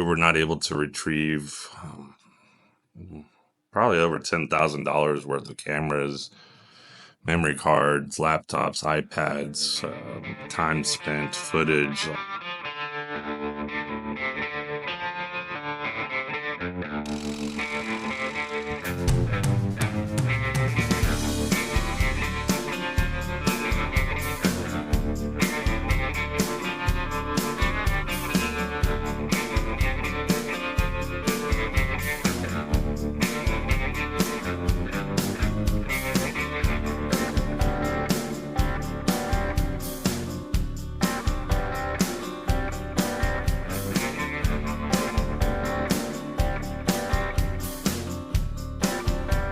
we were not able to retrieve probably over $10,000 worth of cameras, memory cards, laptops, iPads, time spent, footage.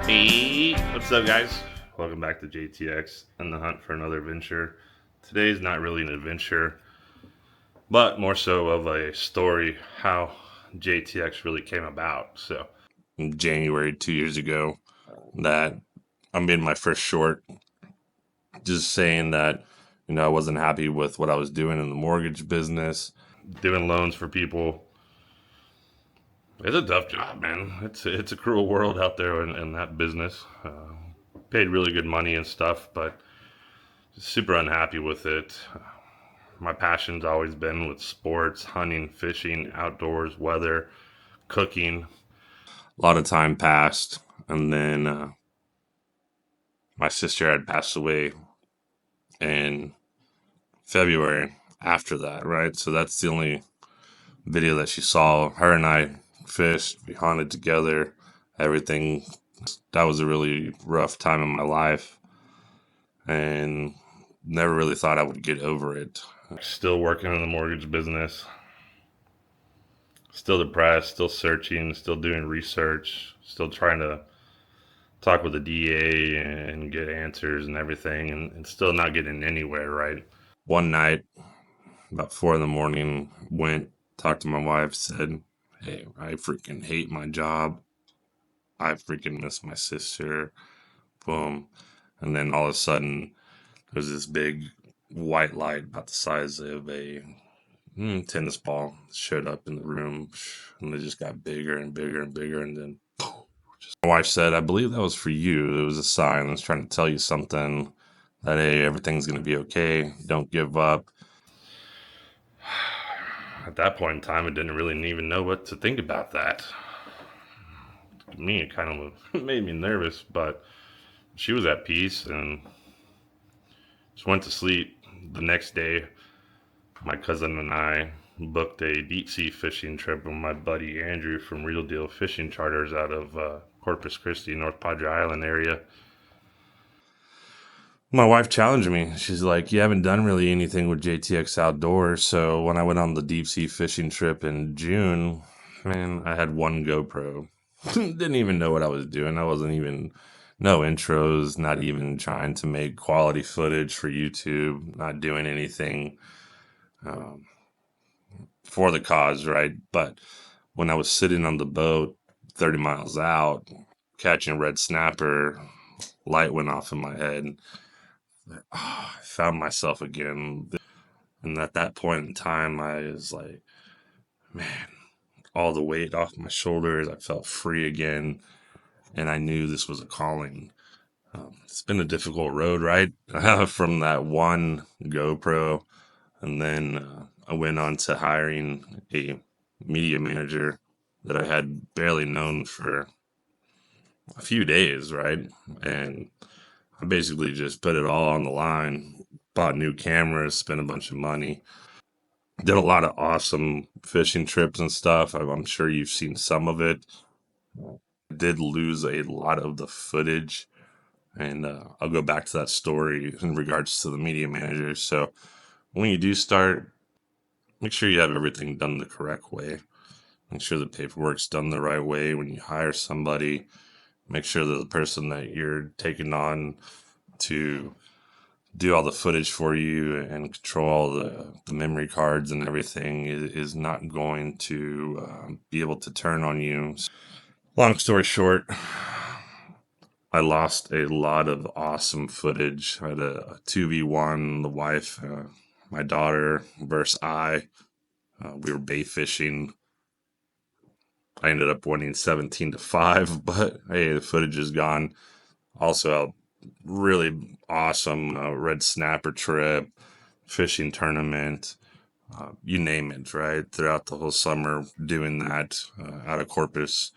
Hey, what's up, guys? Welcome back to JTX and the hunt for another adventure. Today's not really an adventure, but more so of a story how JTX really came about. So, In January 2 years ago, that I made my first short, just saying that I wasn't happy with what I was doing in the mortgage business. doing loans for people, it's a tough job, man. It's a cruel world out there in that business. Paid really good money and stuff, but super unhappy with it. My passion's always been with sports, hunting, fishing, outdoors, weather, cooking. A lot of time passed, and then my sister had passed away in February after that, right? So that's the only video that she saw. Her and I fished, we hunted together, everything. That was a really rough time in my life, and never really thought I would get over it. Still working in the mortgage business. Still depressed, still searching, still doing research, still trying to talk with the DA and get answers and everything, and still not getting anywhere, right? One night, about 4 in the morning, went, talked to my wife, said, "Hey, I freaking hate my job. I freaking miss my sister." Boom. And then all of a sudden, there's this big white light about the size of a tennis ball showed up in the room, and it just got bigger and bigger and bigger. And then my wife said, "I believe that was for you. It was a sign. I was trying to tell you something that, hey, everything's going to be okay. Don't give up." At that point in time, I didn't really even know what to think about that. To me, it kind of made me nervous, but she was at peace and just went to sleep. The next day, my cousin and I booked a deep sea fishing trip with my buddy Andrew from Real Deal Fishing Charters out of Corpus Christi, North Padre Island area. My wife challenged me. She's like, "You haven't done really anything with JTX Outdoors." So when I went on the deep sea fishing trip in June, man, I had one GoPro. Didn't even know what I was doing. I wasn't even, no intros, not even trying to make quality footage for YouTube, not doing anything um, for the cause, right? But when I was sitting on the boat 30 miles out, catching red snapper, light went off in my head. I found myself again. And at that point in time, I was like, man, all the weight off my shoulders. I felt free again. And I knew this was a calling. It's been a difficult road, right? From that one GoPro. And then I went on to hiring a media manager that I had barely known for a few days, right? And I basically just put it all on the line, bought new cameras, spent a bunch of money, did a lot of awesome fishing trips and stuff. I'm sure you've seen some of it. I did lose a lot of the footage, and I'll go back to that story in regards to the media manager. So when you do start, make sure you have everything done the correct way. Make sure the paperwork's done the right way when you hire somebody. Make sure that the person that you're taking on to do all the footage for you and control all the memory cards and everything is not going to be able to turn on you. Long story short, I lost a lot of awesome footage. I had a 2v1, the wife, my daughter versus I. We were bait fishing. I ended up winning 17-5, but hey, the footage is gone. Also, a really awesome red snapper trip, fishing tournament, you name it, right? Throughout the whole summer doing that out of Corpus,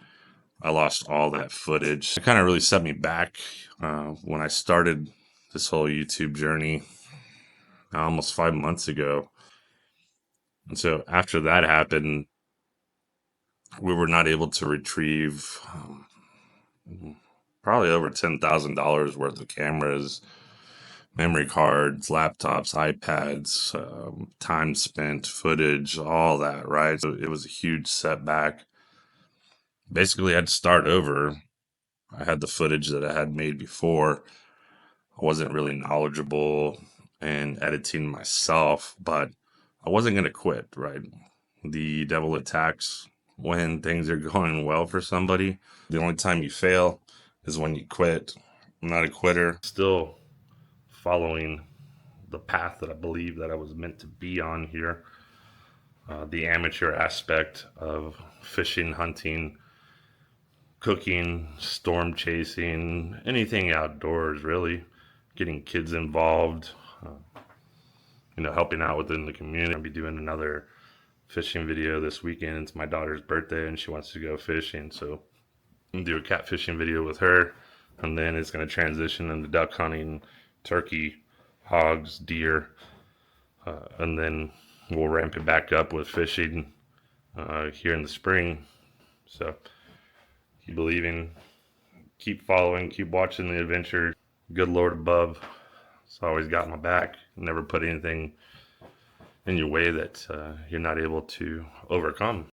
I lost all that footage. It kind of really set me back when I started this whole YouTube journey almost 5 months ago. And so after that happened, we were not able to retrieve probably over $10,000 worth of cameras, memory cards, laptops, iPads, time spent, footage, all that, right? So it was a huge setback. Basically, I had to start over. I had the footage that I had made before. I wasn't really knowledgeable in editing myself, but I wasn't going to quit, right? The devil attacks when things are going well for somebody. The only time you fail is when you quit. I'm not a quitter. Still following the path that I believe that I was meant to be on here. The amateur aspect of fishing, hunting, cooking, storm chasing, anything outdoors, really. Getting kids involved, helping out within the community. I'll be doing another fishing video this weekend. It's my daughter's birthday and she wants to go fishing. So I'm gonna do a catfishing video with her. And then it's going to transition into duck hunting, turkey, hogs, deer. And then we'll ramp it back up with fishing here in the spring. So keep believing, keep following, keep watching the adventure. Good Lord above has always got my back. Never put anything in your way that you're not able to overcome.